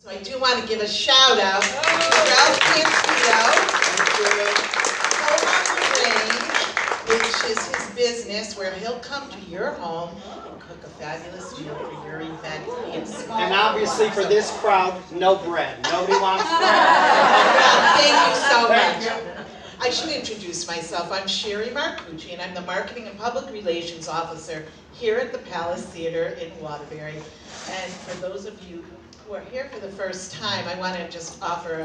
So I do want to give a shout out to Ralph Cantillo, which is his business where he'll come to your home and cook a fabulous meal for your event. Be it small And obviously for this crowd, no bread. Nobody wants bread. Well, thank you so much. I should introduce myself. I'm Sherry Marcucci, and I'm the Marketing and Public Relations Officer here at the Palace Theater in Waterbury. And for those of you who are here for the first time, I want to just offer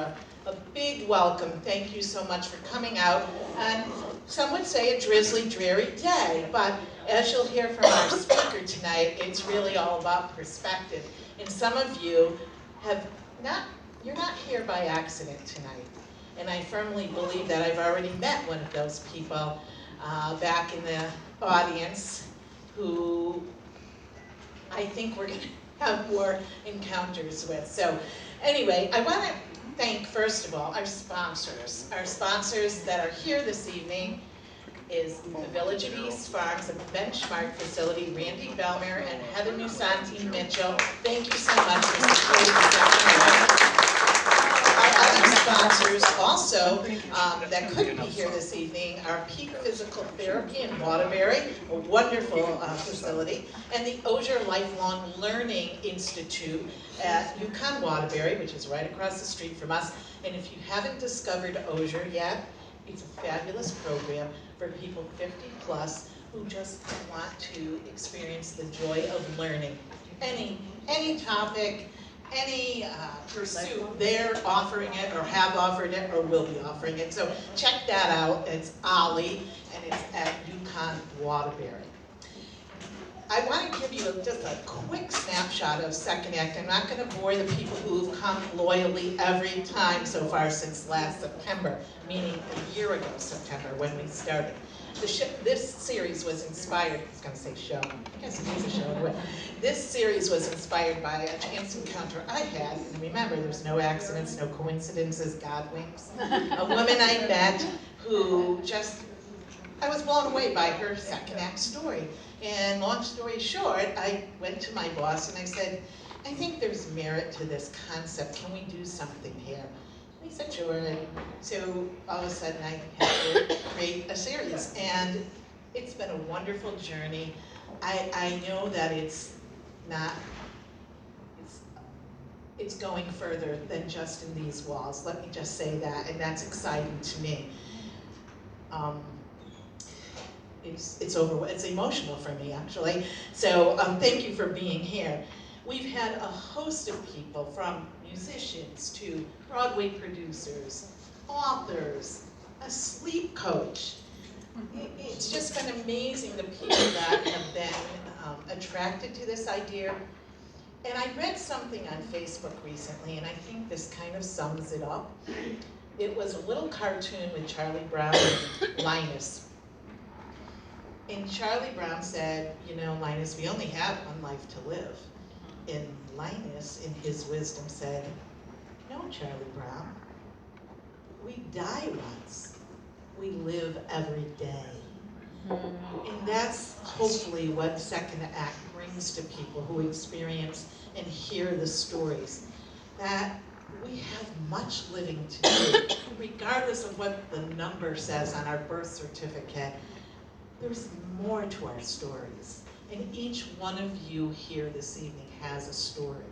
a big welcome. Thank you so much for coming out. And some would say a drizzly, dreary day, but as you'll hear from our speaker tonight, it's really all about perspective. And some of you you're not here by accident tonight. And I firmly believe that I've already met one of those people back in the audience who I think we're going to have more encounters with. So anyway, I want to thank, first of all, our sponsors. Our sponsors that are here this evening is the Village of East Farms, a benchmark facility, Randy Belmer and Heather Nusanti Mitchell. Thank you so much for supporting us. Our other sponsors also that couldn't be here this evening are Peak Physical Therapy in Waterbury, a wonderful facility, and the Osier Lifelong Learning Institute at UConn Waterbury, which is right across the street from us. And if you haven't discovered Osier yet, it's a fabulous program for people 50 plus who just want to experience the joy of learning. Any topic, any pursuit, they're offering it or have offered it or will be offering it. So check that out. It's Ollie and it's at UConn Waterbury. I want to give you just a quick snapshot of Second Act. I'm not going to bore the people who've come loyally every time so far since last September, meaning a year ago September when we started. This series was inspired, I was going to say show, I guess it is a show anyway. This series was inspired by a chance encounter I had, and remember there's no accidents, no coincidences, God winks. A woman I met who I was blown away by her Second Act story. And long story short, I went to my boss and I said, I think there's merit to this concept. Can we do something here? And he said, sure. And so all of a sudden I had to create a series. And it's been a wonderful journey. I know that it's going further than just in these walls. Let me just say that, and that's exciting to me. It's emotional for me, actually. So thank you for being here. We've had a host of people, from musicians to Broadway producers, authors, a sleep coach. It's just been amazing the people that have been attracted to this idea. And I read something on Facebook recently, and I think this kind of sums it up. It was a little cartoon with Charlie Brown and Linus. And Charlie Brown said, you know, Linus, we only have one life to live. And Linus, in his wisdom, said, no, Charlie Brown, we die once. We live every day. And that's hopefully what Second Act brings to people who experience and hear the stories. That we have much living to do, regardless of what the number says on our birth certificate. There's more to our stories, and each one of you here this evening has a story.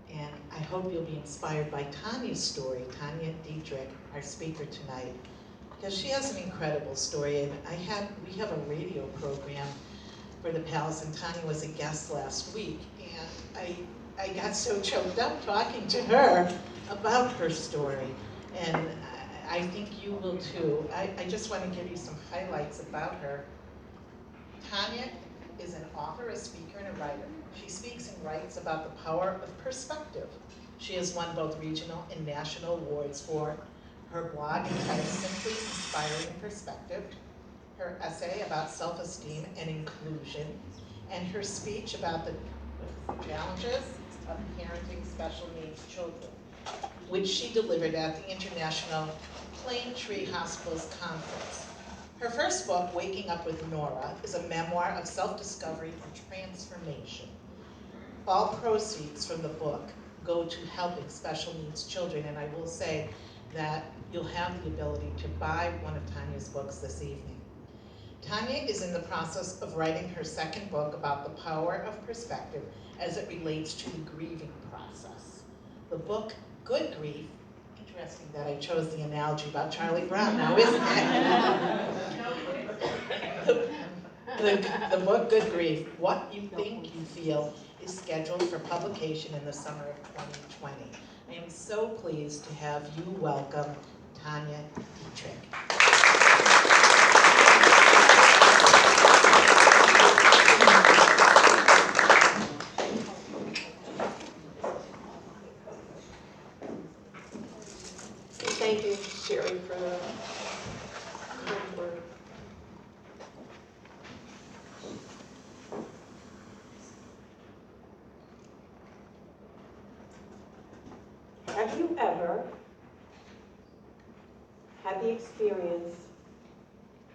And I hope you'll be inspired by Tanya's story, Tanya Dietrich, our speaker tonight, because she has an incredible story. And we have a radio program for the Palace, and Tanya was a guest last week, and I got so choked up talking to her about her story. And I think you will too. I just want to give you some highlights about her. Tanya is an author, a speaker, and a writer. She speaks and writes about the power of perspective. She has won both regional and national awards for her blog entitled Simply Inspiring Perspective, her essay about self-esteem and inclusion, and her speech about the challenges of parenting special needs children, which she delivered at the International Plane Tree Hospitals Conference. Her first book, Waking Up with Nora, is a memoir of self-discovery and transformation. All proceeds from the book go to helping special needs children. And I will say that you'll have the ability to buy one of Tanya's books this evening. Tanya is in the process of writing her second book about the power of perspective as it relates to the grieving process. The book, Good Grief, interesting that I chose the analogy about Charlie Brown now, isn't it? The book, Good Grief, What You Think You Feel, is scheduled for publication in the summer of 2020. I am so pleased to have you welcome Tanya Dietrich. Thank you, Sherry, for the kind word. Have you ever had the experience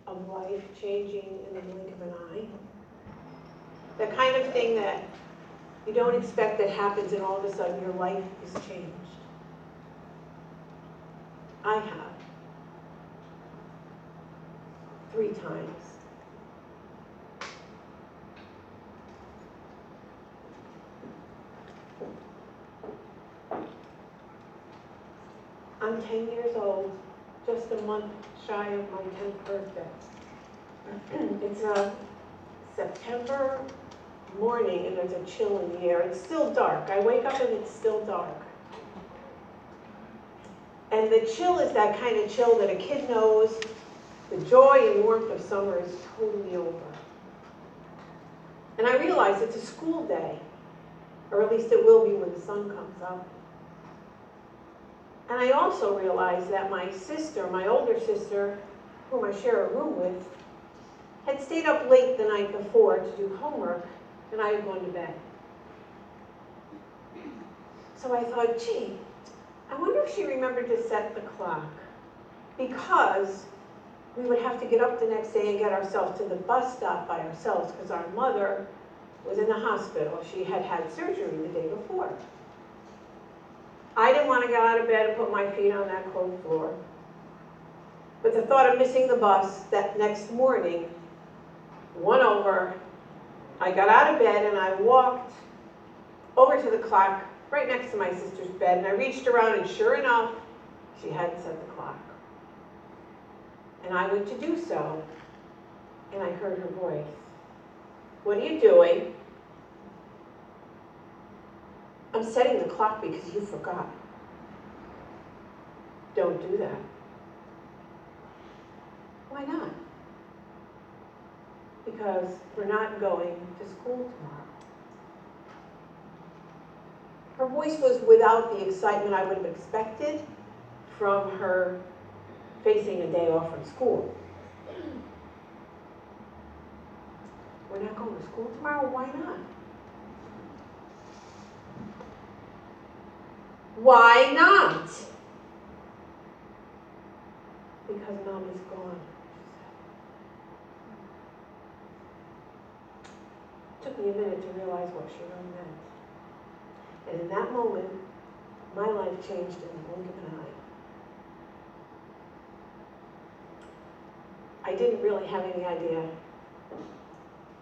of life changing in the blink of an eye? The kind of thing that you don't expect that happens and all of a sudden your life is changed. I have. 3 times. I'm 10 years old, just a month shy of my 10th birthday. It's a September morning and there's a chill in the air. It's still dark. I wake up and it's still dark. And the chill is that kind of chill that a kid knows the joy and warmth of summer is totally over. And I realize it's a school day, or at least it will be when the sun comes up. And I also realize that my sister, my older sister, whom I share a room with, had stayed up late the night before to do homework, and I had gone to bed. So I thought, gee, I wonder if she remembered to set the clock, because we would have to get up the next day and get ourselves to the bus stop by ourselves because our mother was in the hospital. She had had surgery the day before. I didn't want to get out of bed and put my feet on that cold floor. But the thought of missing the bus that next morning won over. I got out of bed and I walked over to the clock right next to my sister's bed, and I reached around and sure enough, she hadn't set the clock. And I went to do so, and I heard her voice. What are you doing? I'm setting the clock because you forgot. Don't do that. Why not? Because we're not going to school tomorrow. Her voice was without the excitement I would have expected from her facing a day off from school. We're not going to school tomorrow? Why not? Why not? Because Mom is gone. It took me a minute to realize what she really meant. And in that moment, my life changed in the blink of an eye. I didn't really have any idea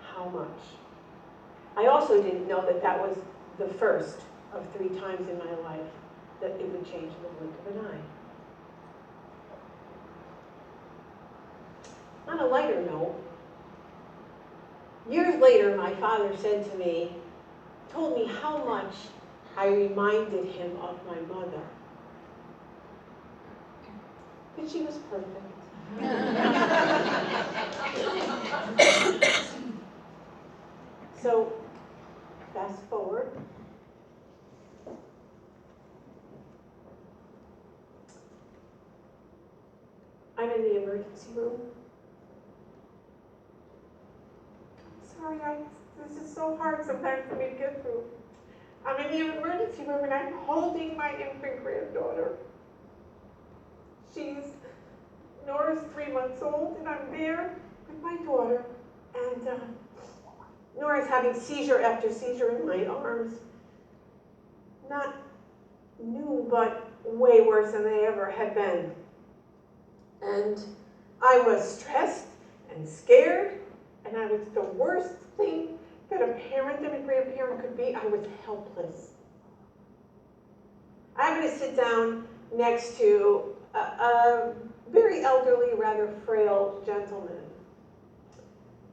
how much. I also didn't know that that was the first of 3 times in my life that it would change in the blink of an eye. On a lighter note, years later, my father said to me, told me how much I reminded him of my mother. But she was perfect. So, fast forward. I'm in the emergency room. Sorry, this is so hard sometimes for me to get through. I'm in the emergency room and I'm holding my infant granddaughter. Nora's 3 months old and I'm there with my daughter. And Nora's having seizure after seizure in my arms. Not new, but way worse than they ever had been. And I was stressed and scared, and I was the worst thing that a parent and a grandparent could be. I was helpless. I happened to sit down next to a very elderly, rather frail gentleman.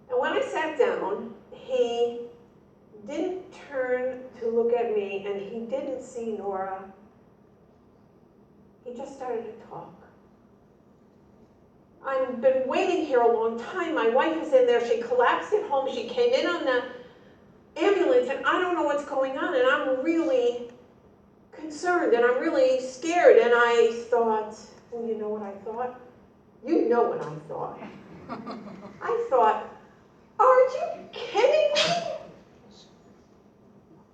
And when I sat down, he didn't turn to look at me, and he didn't see Nora. He just started to talk. I've been waiting here a long time. My wife is in there. She collapsed at home. She came in on the ambulance, and I don't know what's going on, and I'm really concerned, and I'm really scared. And I thought, well, you know what I thought? You know what I thought. I thought, are you kidding me?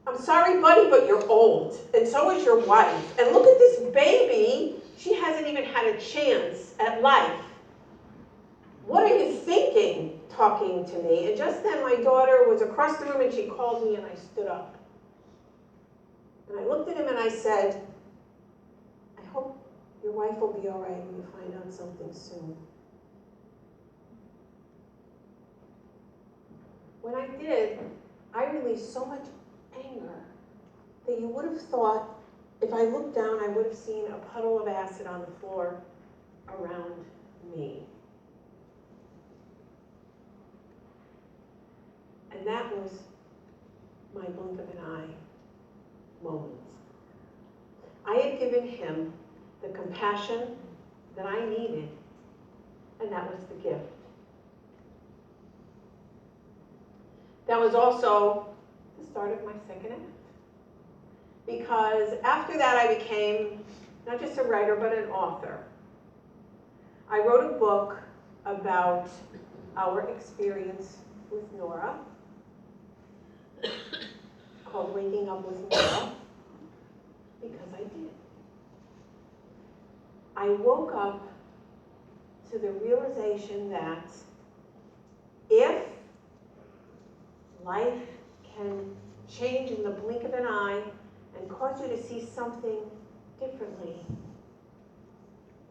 I'm sorry, buddy, but you're old, and so is your wife. And look at this baby. She hasn't even had a chance at life. What are you thinking, talking to me? And just then my daughter was across the room, and she called me, and I stood up. And I looked at him, and I said, I hope your wife will be all right when you find out something soon. When I did, I released so much anger that you would have thought, if I looked down, I would have seen a puddle of acid on the floor around me. And that was my blink of an eye moment. I had given him the compassion that I needed, and that was the gift. That was also the start of my second act. Because after that, I became not just a writer, but an author. I wrote a book about our experience with Nora, called Waking Up with Nora, because I did. I woke up to the realization that if life can change in the blink of an eye and cause you to see something differently,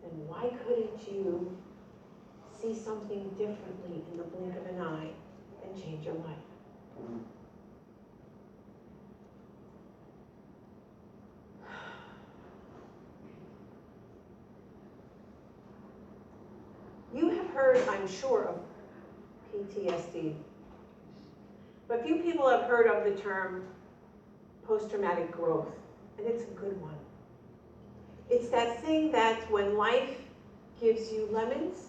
then why couldn't you see something differently in the blink of an eye and change your life? You have heard, I'm sure, of PTSD. But few people have heard of the term post-traumatic growth, and it's a good one. It's that thing that when life gives you lemons,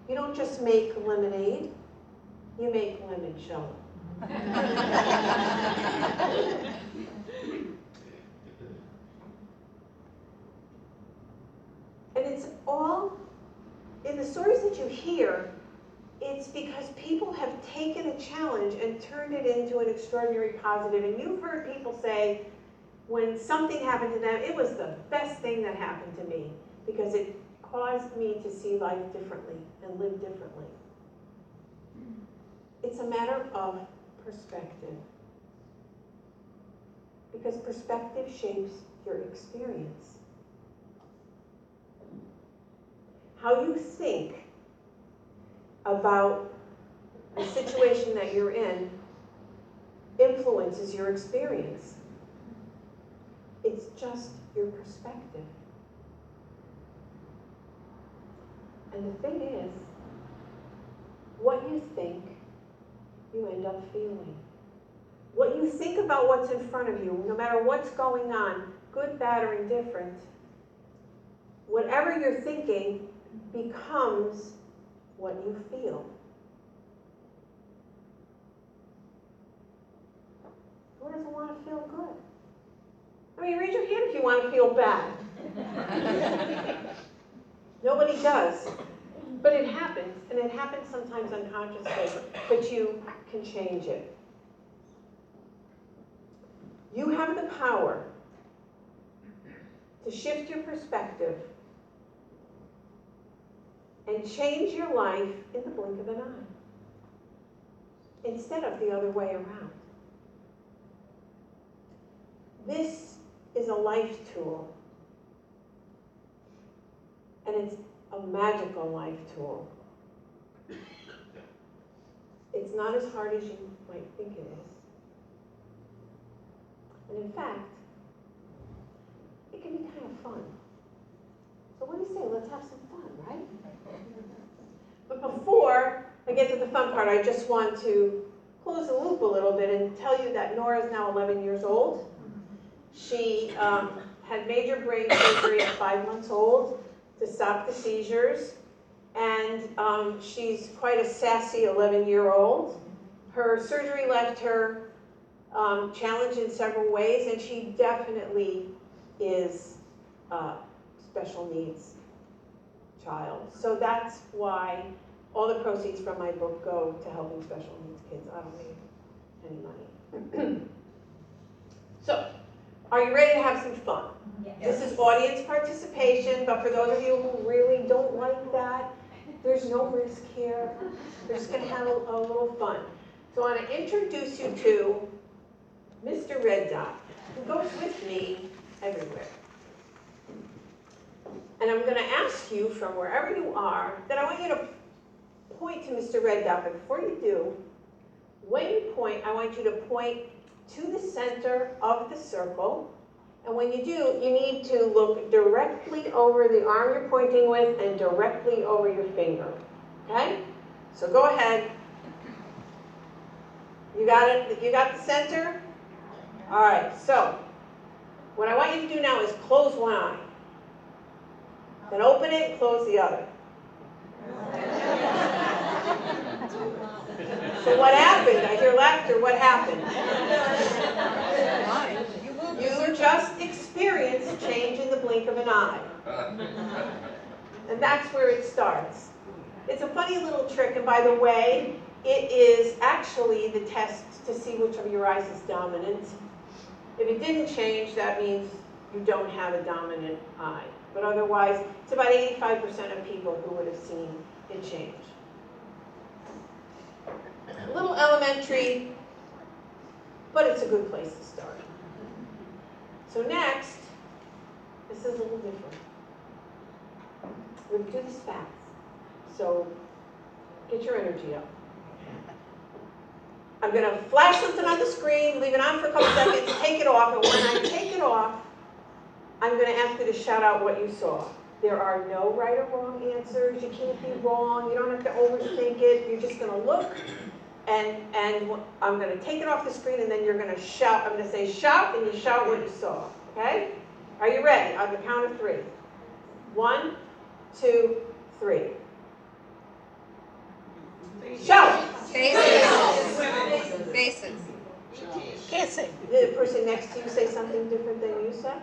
you don't just make lemonade, you make limoncello. And it's all, in the stories that you hear, it's because people have taken a challenge and turned it into an extraordinary positive. And you've heard people say, when something happened to them, it was the best thing that happened to me because it caused me to see life differently and live differently. It's a matter of perspective. Because perspective shapes your experience. How you think about the situation that you're in influences your experience. It's just your perspective. And the thing is, what you think, you end up feeling. What you think about what's in front of you, no matter what's going on, good, bad, or indifferent, whatever you're thinking becomes what you feel. Who doesn't want to feel good? I mean, raise your hand if you want to feel bad. Nobody does. But it happens, and it happens sometimes unconsciously, but you can change it. You have the power to shift your perspective and change your life in the blink of an eye, instead of the other way around. This is a life tool. And it's a magical life tool. It's not as hard as you might think it is. And in fact, it can be kind of fun. So what do you say? Let's have some fun, right? But before I get to the fun part, I just want to close the loop a little bit and tell you that Nora is now 11 years old. She had major brain surgery at 5 months old to stop the seizures. And she's quite a sassy 11-year-old. Her surgery left her challenged in several ways, and she definitely is a special needs child. So that's why all the proceeds from my book go to helping special needs kids. I don't need any money. So, are you ready to have some fun? Yes. This is audience participation, but for those of you who really don't like that, there's no risk here. We're just going to have a little fun. So I want to introduce you to Mr. Red Dot, who goes with me everywhere. And I'm going to ask you from wherever you are that I want you to point to Mr. Red Dot. But before you do, when you point, I want you to point to the center of the circle. And when you do, you need to look directly over the arm you're pointing with and directly over your finger. Okay? So go ahead. You got it? You got the center? All right. So what I want you to do now is close one eye. Then open it and close the other. So what happened? I hear laughter. What happened? You just experienced change in the blink of an eye. And that's where it starts. It's a funny little trick, and by the way, it is actually the test to see which of your eyes is dominant. If it didn't change, that means you don't have a dominant eye. But otherwise, it's about 85% of people who would have seen it change. A little elementary, but it's a good place to start. So next, this is a little different. We're going to do this fast. So get your energy up. I'm going to flash something on the screen, leave it on for a couple seconds, take it off, and when I take it off, I'm going to ask you to shout out what you saw. There are no right or wrong answers. You can't be wrong. You don't have to overthink it. You're just going to look, and I'm going to take it off the screen, and then you're going to shout. I'm going to say shout, and you shout what you saw. Okay? Are you ready? On the count of 3. 1, 2, 3. Shout! Faces. Faces. Kissing. Did the person next to you say something different than you said?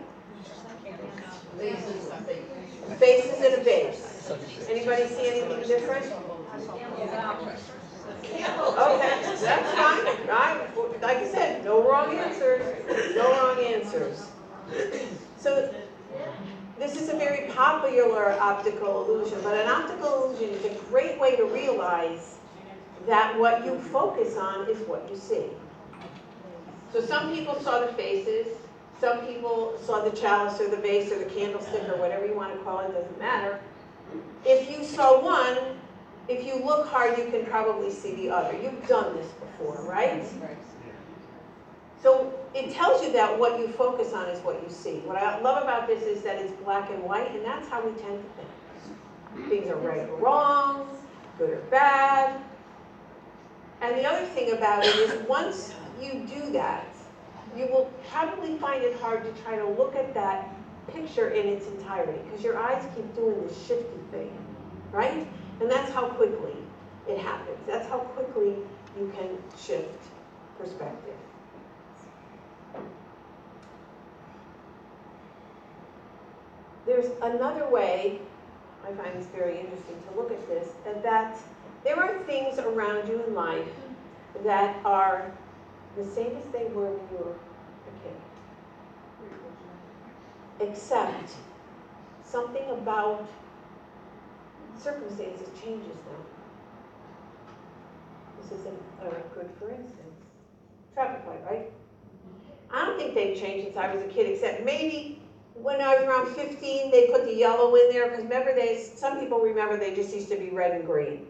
Faces in a vase. Anybody see anything different? Okay, that's fine. Like I said, no wrong answers. No wrong answers. So this is a very popular optical illusion, but an optical illusion is a great way to realize that what you focus on is what you see. So some people saw the faces, some people saw the chalice or the vase or the candlestick or whatever you want to call it, doesn't matter. If you saw one, if you look hard, you can probably see the other. You've done this before, right? So it tells you that what you focus on is what you see. What I love about this is that it's black and white, and that's how we tend to think. Things are right or wrong, good or bad. And the other thing about it is once you do that, you will probably find it hard to try to look at that picture in its entirety because your eyes keep doing this shifty thing, right? And that's how quickly it happens. That's how quickly you can shift perspective. There's another way, I find this very interesting to look at this, that there are things around you in life that are the same as they were when you were a kid. Except something about circumstances changes them. This is a good for instance. Traffic light, right? I don't think they've changed since I was a kid, except maybe when I was around 15, they put the yellow in there, because remember some people remember they just used to be red and green.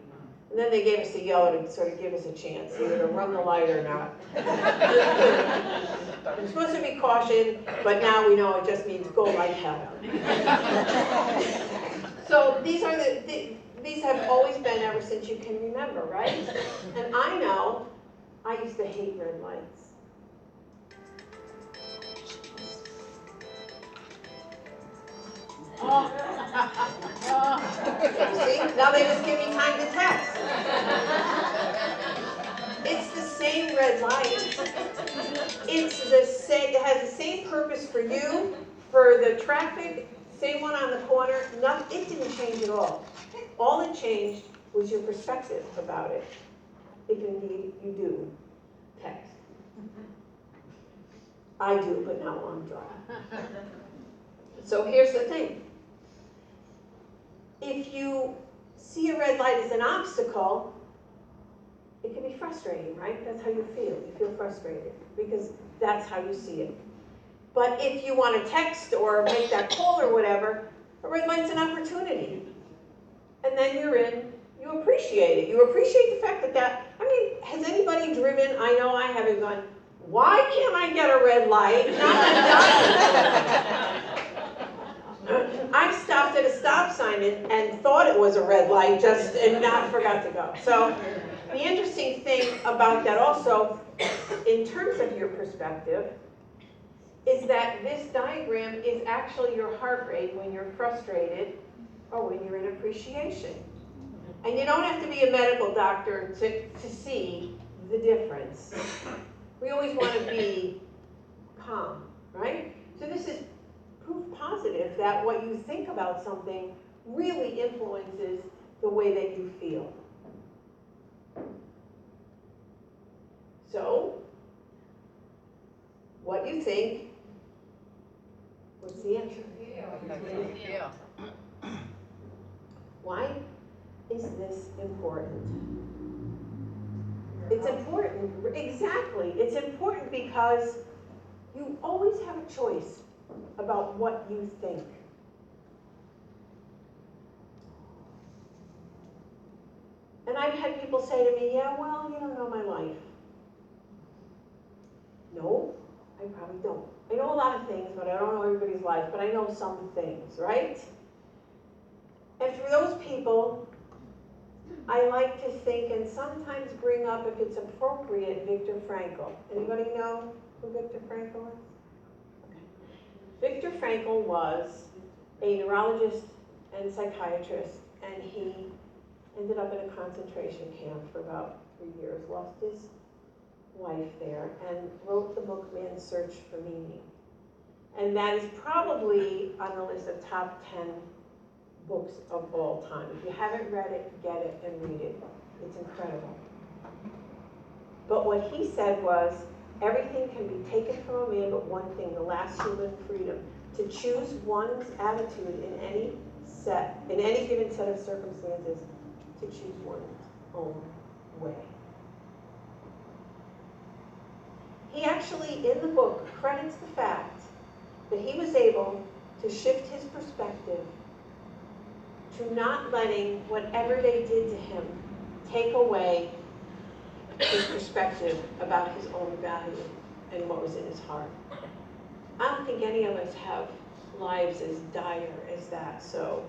And then they gave us the yellow to sort of give us a chance, either to run the light or not. We're supposed to be caution, but now we know it just means go like hell. So these have always been ever since you can remember, right? And I know I used to hate red lights. See, now they just give me time to text. It's the same red light. It's the same, it has the same purpose for you, for the traffic, same one on the corner. It didn't change at all. All it changed was your perspective about it, if indeed you do text. I do, but not while I'm driving. So here's the thing. If you see a red light as an obstacle, it can be frustrating, right? That's how you feel. You feel frustrated because that's how you see it. But if you want to text or make that call or whatever, a red light's an opportunity. And then you appreciate it. You appreciate the fact has anybody driven, I know I haven't gone, why can't I get a red light? I've stopped at a stop sign and thought it was a red light and not forgot to go. So the interesting thing about that also, in terms of your perspective, is that this diagram is actually your heart rate when you're frustrated or when you're in appreciation. And you don't have to be a medical doctor to see the difference. We always want to be calm, right? So this is proof positive that what you think about something really influences the way that you feel. So, what you think, what's the answer? Yeah. Why is this important? It's important, exactly. It's important because you always have a choice about what you think. And I've had people say to me, yeah, well, you don't know my life. No, I probably don't. I know a lot of things, but I don't know everybody's life, but I know some things, right? And for those people, I like to think and sometimes bring up, if it's appropriate, Viktor Frankl. Anybody know who Viktor Frankl is? Viktor Frankl was a neurologist and psychiatrist, and he ended up in a concentration camp for about 3 years, lost his wife there, and wrote the book Man's Search for Meaning. And that is probably on the list of top 10 books of all time. If you haven't read it, get it and read it. It's incredible. But what he said was, everything can be taken from a man but one thing, the last human freedom, to choose one's attitude in any given set of circumstances, to choose one's own way. He actually, in the book, credits the fact that he was able to shift his perspective to not letting whatever they did to him take away his perspective about his own value and what was in his heart. I don't think any of us have lives as dire as that, so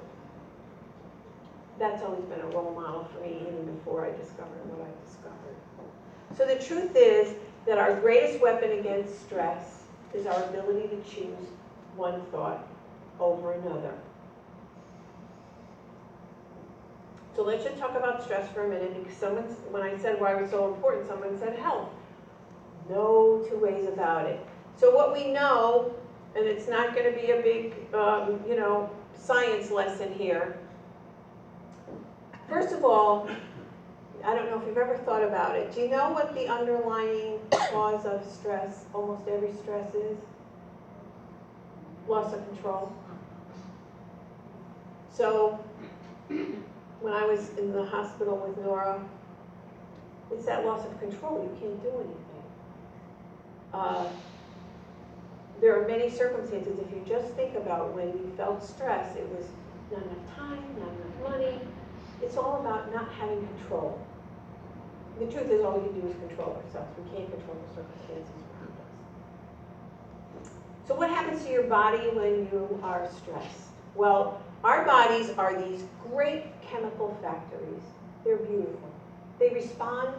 that's always been a role model for me even before I discovered what I discovered. So the truth is that our greatest weapon against stress is our ability to choose one thought over another. So let's just talk about stress for a minute, because when I said why it was so important, someone said health. No two ways about it. So what we know, and it's not going to be a big, science lesson here. First of all, I don't know if you've ever thought about it. Do you know what the underlying cause of stress, almost every stress is? Loss of control. So, when I was in the hospital with Nora, it's that loss of control. You can't do anything. there are many circumstances. If you just think about when you felt stress, it was not enough time, not enough money. It's all about not having control. The truth is, all we can do is control ourselves. We can't control the circumstances around us. So what happens to your body when you are stressed? Well, our bodies are these great chemical factories. They're beautiful. They respond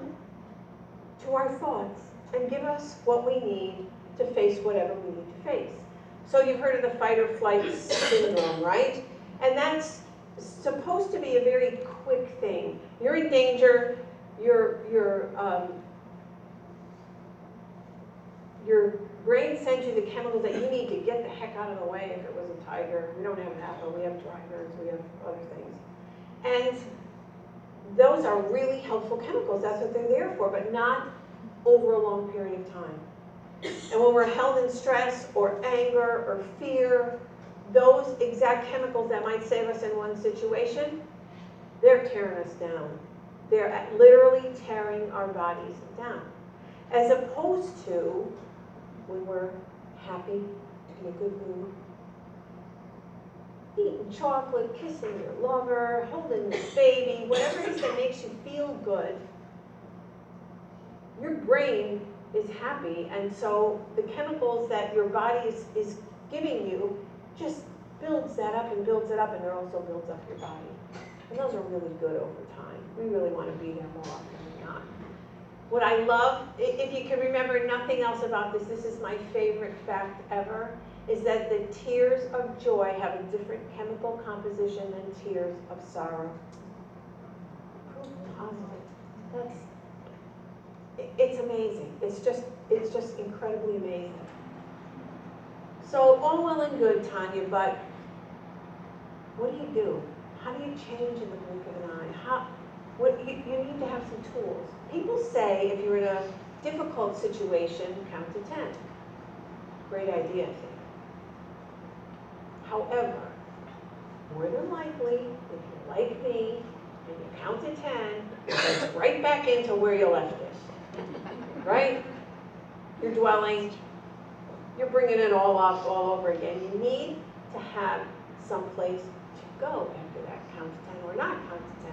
to our thoughts and give us what we need to face whatever we need to face. So you've heard of the fight or flight syndrome, right? And that's supposed to be a very quick thing. You're in danger, your brain sends you the chemicals that you need to get the heck out of the way. If it was a tiger, we don't have that, but we have drivers, we have other things. And those are really helpful chemicals. That's what they're there for, but not over a long period of time. And when we're held in stress or anger or fear, those exact chemicals that might save us in one situation, they're tearing us down. They're literally tearing our bodies down. As opposed to when we're happy, in a good mood, eating chocolate, kissing your lover, holding your baby, whatever it is that makes you feel good, your brain is happy, and so the chemicals that your body is giving you just builds that up and builds it up, and it also builds up your body. And those are really good over time. We really want to be there more often than not. What I love, if you can remember nothing else about this, this is my favorite fact ever, is that the tears of joy have a different chemical composition than tears of sorrow. Proof positive. It's amazing. It's just incredibly amazing. So all well and good, Tanya, but what do? How do you change in the blink of an eye? You need to have some tools. People say if you're in a difficult situation, count to 10. Great idea, I think. However, more than likely, if you're like me and you count to 10, it's right back into where you left it. Right? You're dwelling, you're bringing it all up all over again. You need to have some place to go after that count to 10 or not count to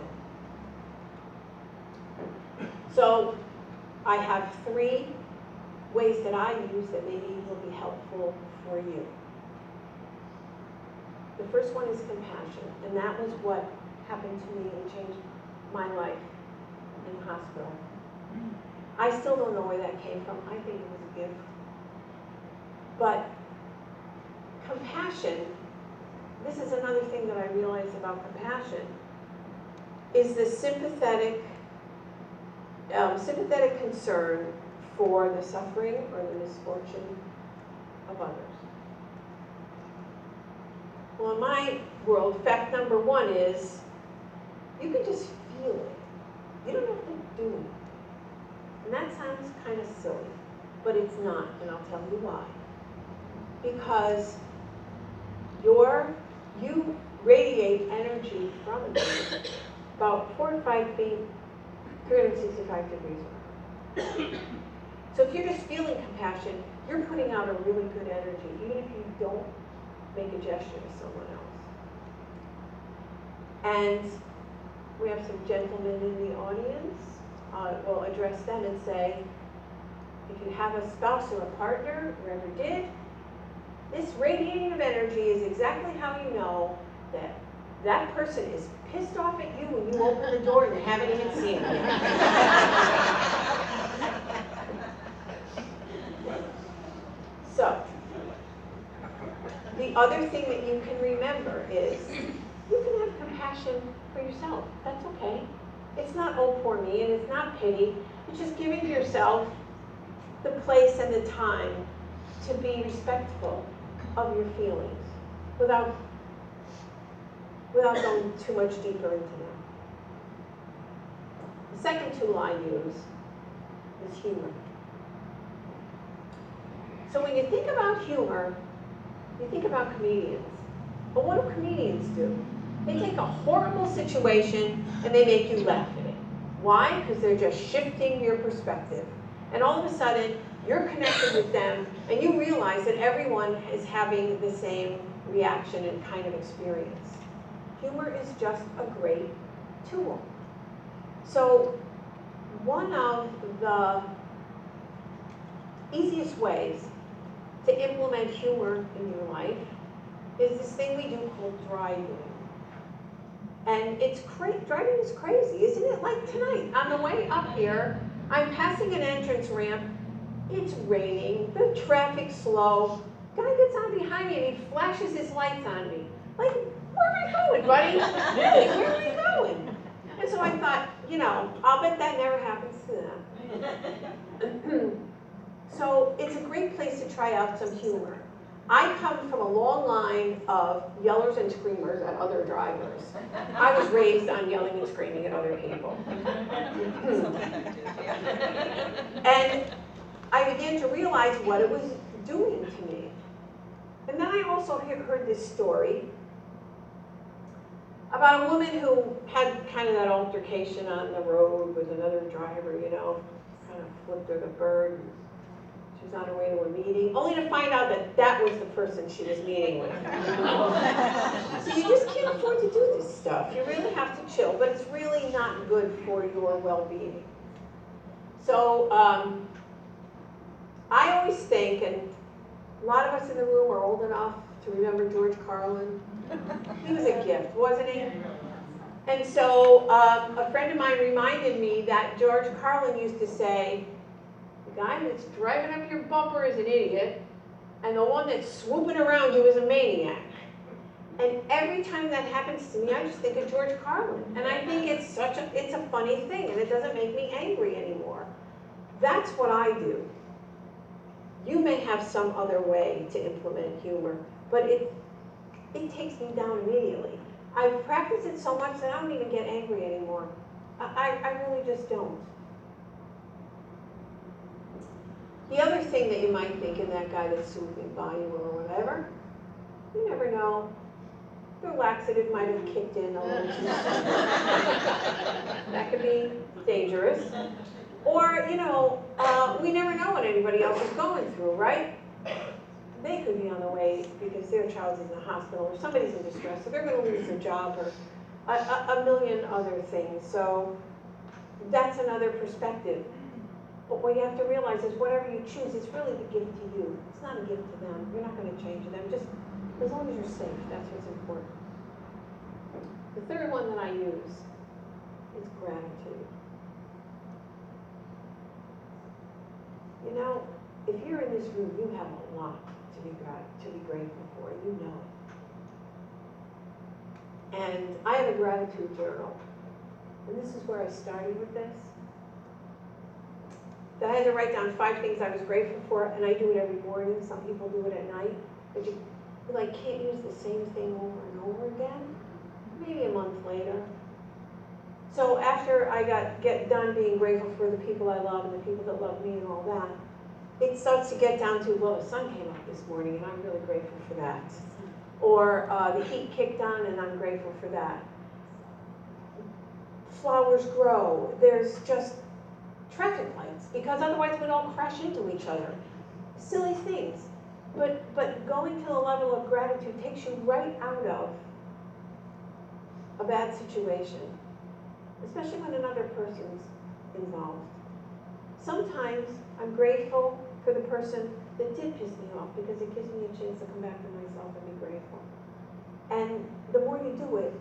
10. So I have 3 ways that I use that maybe will be helpful for you. The first one is compassion, and that was what happened to me and changed my life in the hospital. I still don't know where that came from. I think it was a gift. But compassion, this is another thing that I realized about compassion, is the sympathetic concern for the suffering or the misfortune of others. Well, in my world, fact number 1 is you can just feel it. You don't have to do it. And that sounds kind of silly, but it's not, and I'll tell you why. Because you radiate energy from you about 4 to 5 feet, 365 degrees. So if you're just feeling compassion, you're putting out a really good energy, even if you don't make a gesture to someone else. And we have some gentlemen in the audience. We'll address them and say, if you have a spouse or a partner, or ever did, this radiating of energy is exactly how you know that that person is pissed off at you when you open the door and you haven't even seen them yet. So, the other thing that you can remember is you can have compassion for yourself. That's okay. It's not oh poor me, and it's not pity. It's just giving yourself the place and the time to be respectful of your feelings without going too much deeper into them. The second tool I use is humor. So when you think about humor, you think about comedians. But what do comedians do? They take a horrible situation and they make you laugh at it. Why? Because they're just shifting your perspective. And all of a sudden, you're connected with them, and you realize that everyone is having the same reaction and kind of experience. Humor is just a great tool. So one of the easiest ways to implement humor in your life is this thing we do called driving. And driving is crazy, isn't it? Like tonight, on the way up here, I'm passing an entrance ramp, it's raining, the traffic's slow, guy gets on behind me and he flashes his lights on me. Like, where am I going, buddy? Really, where am I going? And so I thought, you know, I'll bet that never happens to them. So it's a great place to try out some humor. I come from a long line of yellers and screamers at other drivers. I was raised on yelling and screaming at other people. And I began to realize what it was doing to me. And then I also heard this story about a woman who had kind of that altercation on the road with another driver, you know, kind of flipped her the bird. She was on her way to a meeting, only to find out that that was the person she was meeting with. So you just can't afford to do this stuff. You really have to chill, but it's really not good for your well-being. So I always think, and a lot of us in the room are old enough to remember George Carlin. He was a gift, wasn't he? And so a friend of mine reminded me that George Carlin used to say, the guy that's driving up your bumper is an idiot, and the one that's swooping around you is a maniac. And every time that happens to me, I just think of George Carlin. And I think it's a funny thing, and it doesn't make me angry anymore. That's what I do. You may have some other way to implement humor, but it takes me down immediately. I've practiced it so much that I don't even get angry anymore. I really just don't. The other thing that you might think in that guy that's swooping by you or whatever, you never know. The laxative might have kicked in a little too soon. That could be dangerous. Or, you know, we never know what anybody else is going through, right? They could be on the way because their child is in the hospital or somebody's in distress, so they're going to lose their job or a million other things. So that's another perspective. But what you have to realize is whatever you choose, it's really the gift to you. It's not a gift to them. You're not going to change them. Just as long as you're safe, that's what's important. The third one that I use is gratitude. You know, if you're in this room, you have a lot to be grateful for. You know it. And I have a gratitude journal. And this is where I started with this. That I had to write down 5 things I was grateful for, and I do it every morning. Some people do it at night. But you can't use the same thing over and over again. Maybe a month later. So after I get done being grateful for the people I love and the people that love me and all that, it starts to get down to, well, the sun came up this morning and I'm really grateful for that. Or the heat kicked on and I'm grateful for that. Flowers grow. There's just traffic lights, because otherwise we'd all crash into each other. Silly things. But going to the level of gratitude takes you right out of a bad situation, especially when another person's involved. Sometimes I'm grateful for the person that did piss me off, because it gives me a chance to come back to myself and be grateful. And the more you do it,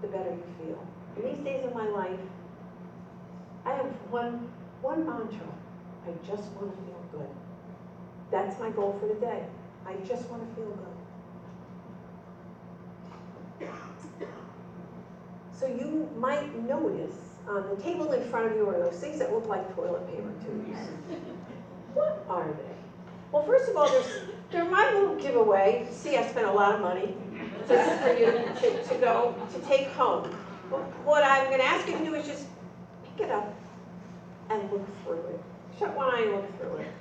the better you feel. In these days of my life, I have one mantra. I just want to feel good. That's my goal for the day. I just want to feel good. So you might notice on the table in front of you are those things that look like toilet paper tubes. What are they? Well, first of all, they're my little giveaway. See, I spent a lot of money just for you to take home. What I'm going to ask you to do is just pick it up and look through it. Shut one eye and look through it.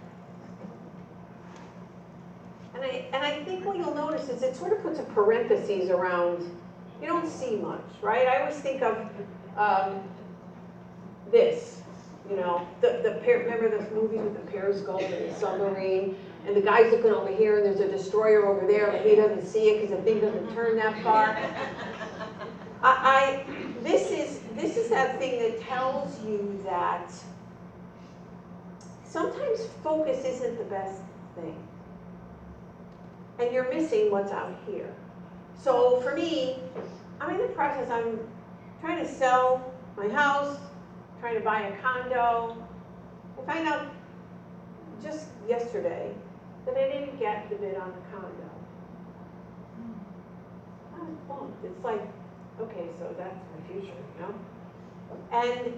And I think what you'll notice is it sort of puts a parentheses around, you don't see much, right? I always think of this, you know, remember those movies with the periscope and the submarine, and the guy's looking over here, and there's a destroyer over there, but he doesn't see it because the thing doesn't turn that far. This is that thing that tells you that sometimes focus isn't the best thing, and you're missing what's out here. So for me, I'm in the process, I'm trying to sell my house, trying to buy a condo. I found out just yesterday that I didn't get the bid on the condo. I was bummed. It's like, okay, so that's my future, you know? And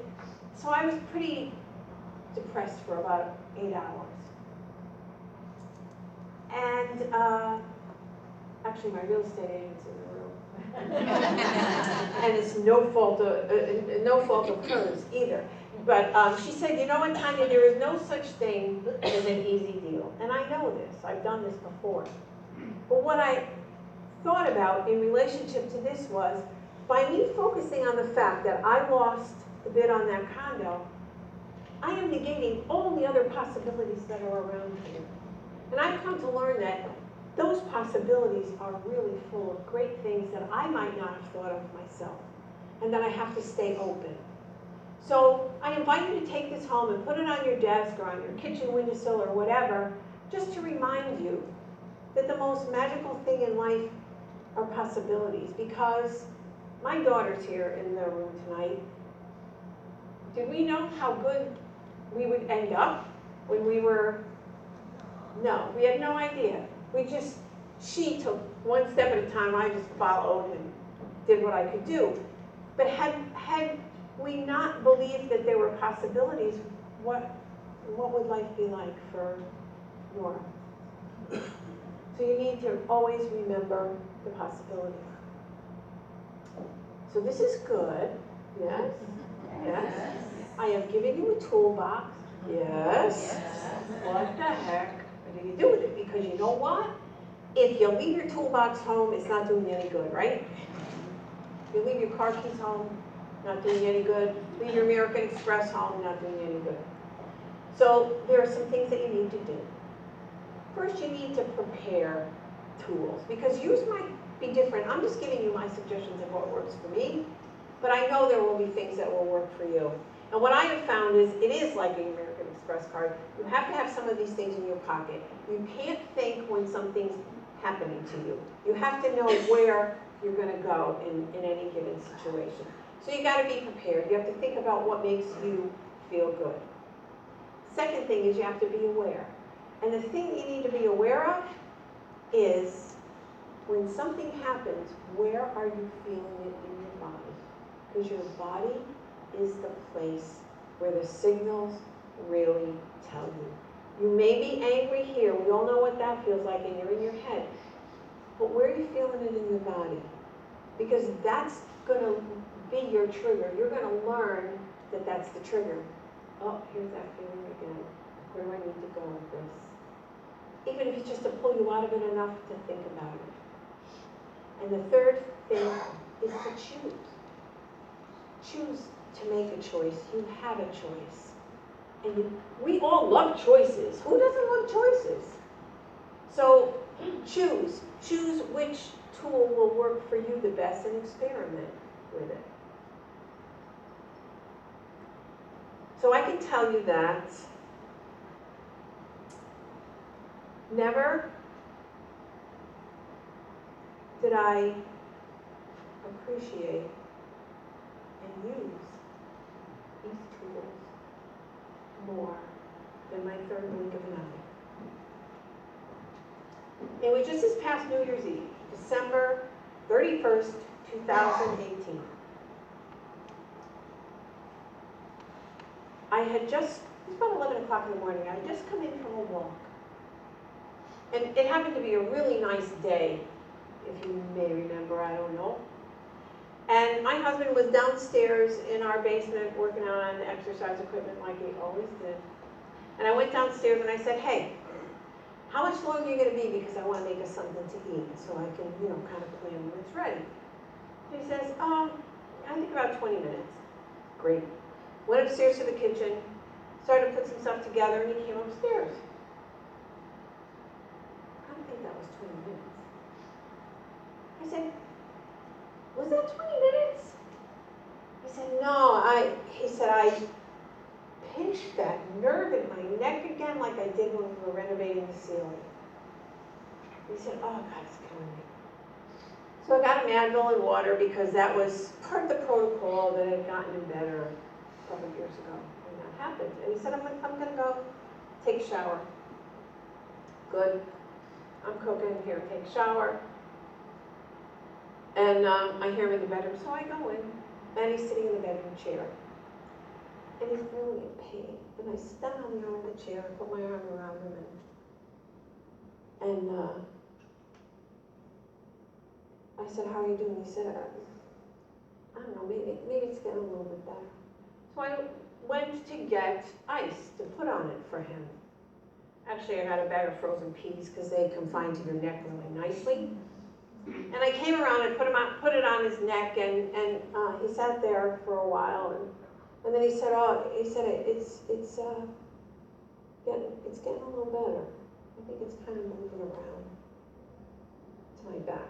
so I was pretty depressed for about 8 hours. And actually my real estate agent's in the room. And it's no fault of hers either. But she said, you know what, Tanya, there is no such thing as an easy deal. And I know this, I've done this before. But what I thought about in relationship to this was, by me focusing on the fact that I lost the bid on that condo, I am negating all the other possibilities that are around here. And I've come to learn that those possibilities are really full of great things that I might not have thought of myself, and that I have to stay open. So I invite you to take this home and put it on your desk or on your kitchen windowsill or whatever, just to remind you that the most magical thing in life are possibilities. Because my daughter's here in the room tonight. Did we know how good we would end up when we were? No, we had no idea. She took one step at a time, I just followed and did what I could do. But had we not believed that there were possibilities, what would life be like for Nora? So you need to always remember the possibilities. So this is good, yes, yes. I have given you a toolbox, yes. What the heck? What do you do with it? Because you know what? If you leave your toolbox home, it's not doing you any good, right? If you leave your car keys home, not doing you any good. Leave your American Express home, not doing you any good. So there are some things that you need to do. First, you need to prepare tools, because yours might be different. I'm just giving you my suggestions of what works for me, but I know there will be things that will work for you. And what I have found is, it is like an American Express card. You have to have some of these things in your pocket. You can't think when something's happening to you. You have to know where you're going to go in any given situation. So you got to be prepared. You have to think about what makes you feel good. Second thing is you have to be aware. And the thing you need to be aware of is, when something happens, where are you feeling it in your body? Because your body is the place where the signals really tell you. You may be angry here. We all know what that feels like, and you're in your head. But where are you feeling it in your body? Because that's going to be your trigger. You're going to learn that that's the trigger. Oh, here's that feeling again. Where do I need to go with this? Even if it's just to pull you out of it enough to think about it. And the third thing is to choose. Choose to make a choice. You have a choice. And we all love choices. Who doesn't love choices? So choose. Choose which tool will work for you the best and experiment with it. So I can tell you that never did I appreciate and use these tools more than my third blink of an eye. It was just this past New Year's Eve, December 31st, 2018. It was about 11 o'clock in the morning. I had just come in from a walk. And it happened to be a really nice day, if you may remember, I don't know. And my husband was downstairs in our basement working on exercise equipment like he always did. And I went downstairs and I said, hey, how much longer are you going to be? Because I want to make us something to eat so I can, kind of plan when it's ready. And he says, I think about 20 minutes. Great. went upstairs to the kitchen, started to put some stuff together, and he came upstairs. I don't think that was 20 minutes. I said, was that 20 minutes? He said, no, he said, I pinched that nerve in my neck again like I did when we were renovating the ceiling. He said, oh God, it's killing me. So I got him Advil and water because that was part of the protocol that had gotten him better a couple of years ago when that happened. And he said, I'm gonna go take a shower. Good. I'm cooking here, take a shower. And I hear him in the bedroom, so I go in, and he's sitting in the bedroom chair. And he's really in pain. And I stand on the arm of the chair, put my arm around him, and I said, how are you doing? He said, I don't know, maybe it's getting a little bit better. So I went to get ice to put on it for him. Actually, I got a bag of frozen peas because they confine to your neck really nicely. And I came around and put it on his neck, and he sat there for a while, and then he said, it's getting a little better. I think it's kind of moving around to my back.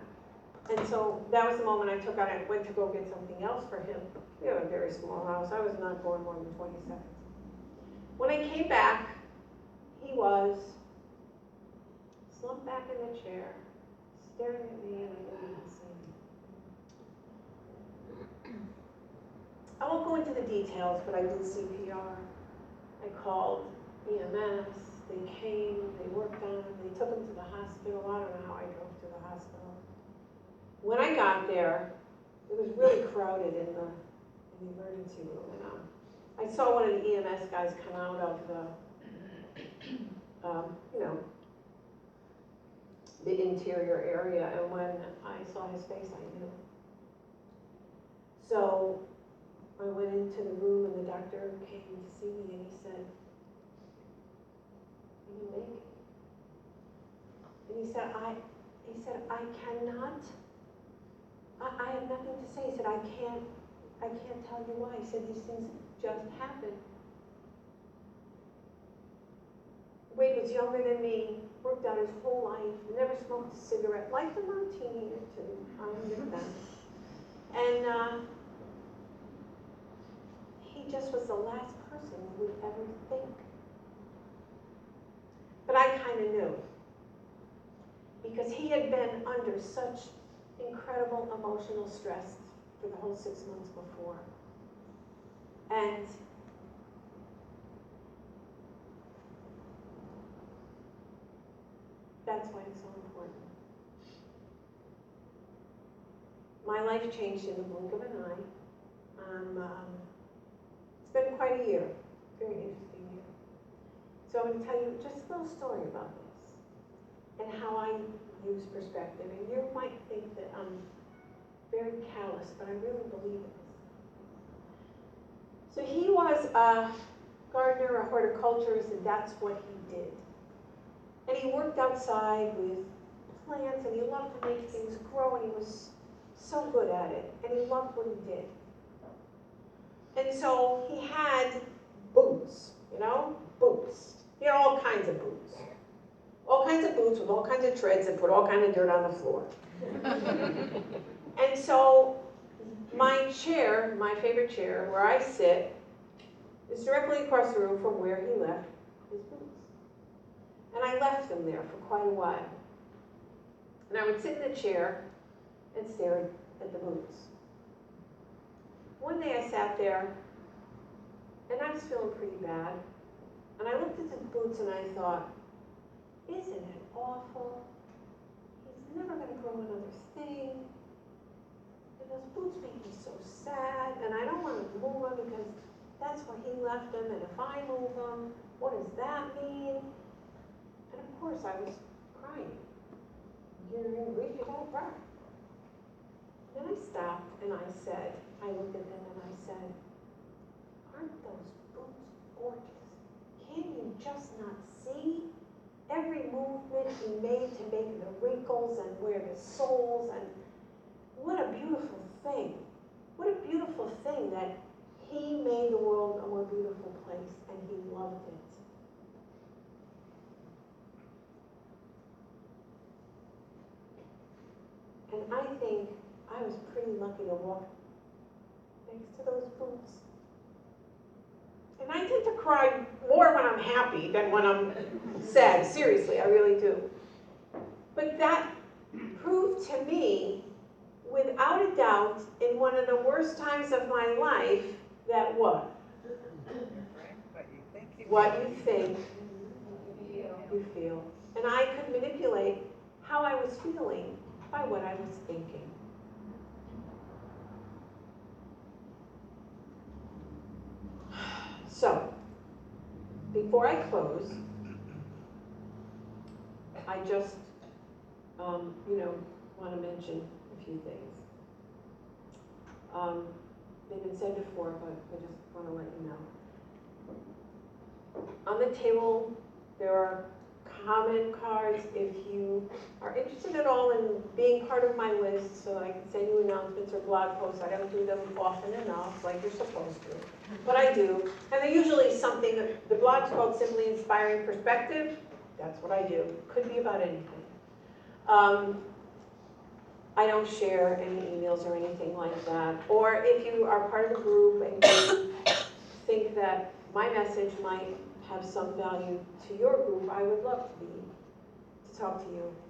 And so that was the moment I took out. I went to go get something else for him. We have a very small house. I was not going more than 20 seconds. When I came back, he was slumped back in the chair, staring at me, and I didn't even see him. I won't go into the details, but I did CPR. I called EMS. They came, they worked on him, they took him to the hospital. I don't know how I drove to the hospital. When I got there, it was really crowded in the emergency room. And I saw one of the EMS guys come out of the interior area, and when I saw his face, I knew. So I went into the room, and the doctor came to see me, and he said, "Are you make it?" And he said, I cannot. I have nothing to say. He said, I can't tell you why. He said, these things just happen. Wade was younger than me, worked out his whole life, never smoked a cigarette, liked a martini or two, I understand. And he just was the last person you would ever think. But I kind of knew, because he had been under such incredible emotional stress for the whole 6 months before. And that's why it's so important. My life changed in the blink of an eye. It's been quite a year, very interesting year. So I'm going to tell you just a little story about this and how I use perspective. And you might think that I'm very callous, but I really believe it. So he was a gardener, a horticulturist, and that's what he did. And he worked outside with plants, and he loved to make things grow, and he was so good at it, and he loved what he did. And so he had boots, boots. He had all kinds of boots. All kinds of boots with all kinds of treads that put all kinds of dirt on the floor. And so my chair, my favorite chair, where I sit, is directly across the room from where he left his boots. And I left them there for quite a while. And I would sit in the chair and stare at the boots. One day I sat there, and I was feeling pretty bad. And I looked at the boots and I thought, isn't it awful? He's never going to grow another thing. And those boots make me so sad, and I don't want to move them because that's where he left them, and if I move them, what does that mean? And of course I was crying. You're in grief, you gotta cry. Then I stopped and I looked at them and I said, aren't those boots gorgeous? Can you just not see every movement he made to make the wrinkles and wear the soles, and what a beautiful thing. What a beautiful thing that He made the world a more beautiful place, and he loved it. And I think I was pretty lucky to walk next to those boots. And I tend to cry more when I'm happy than when I'm sad. Seriously, I really do. But that proved to me, without a doubt, in one of the worst times of my life, that what? What you think, you feel. And I could manipulate how I was feeling by what I was thinking. So, before I close, I just, want to mention a few things. They've been said before, but I just want to let you know. On the table, there are comment cards if you are interested at all in being part of my list, so I can send you announcements or blog posts. I don't do them often enough, like you're supposed to, but I do. And they're usually something, the blog's called Simply Inspiring Perspective. That's what I do. Could be about anything. I don't share any emails or anything like that. Or if you are part of a group and you think that my message might have some value to your group, I would love to talk to you